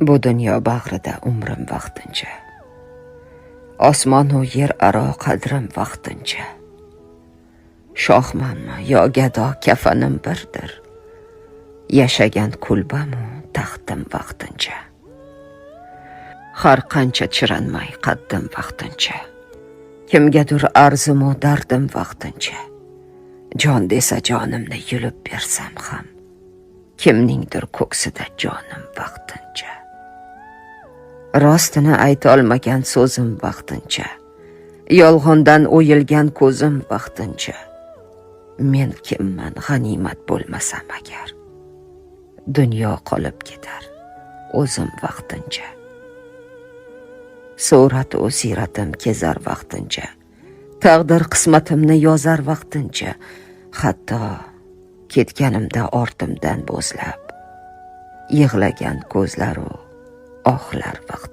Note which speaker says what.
Speaker 1: Bu dunyo bag'rida umrim vaqtincha, osmonu yer aro qadrim vaqtincha. Shohmanmi yo gado kafanim birdir, yashagan kulbamu taxtim vaqtincha. Har qancha chiranmay qaddim vaqtincha, kimgadir arzimu dardim vaqtincha. Jon desa jonimni yulib bersam ham, kimningdir ko'ksida jonim vaqtincha. Rostini ayta olmagan so'zim vaqtincha, yolg'ondan o'yilgan ko'zim vaqtincha. Men kimman g'animat bo'lmasam agar, dunyo qolib ketar o'zim vaqtincha. Surat u siratim kezar vaqtincha, taqdir qismatimni yozar vaqtincha. Hatto ketganimda ortimdan bo'zlab, yig'lagan ko'zlaru ohlar vaqtincha.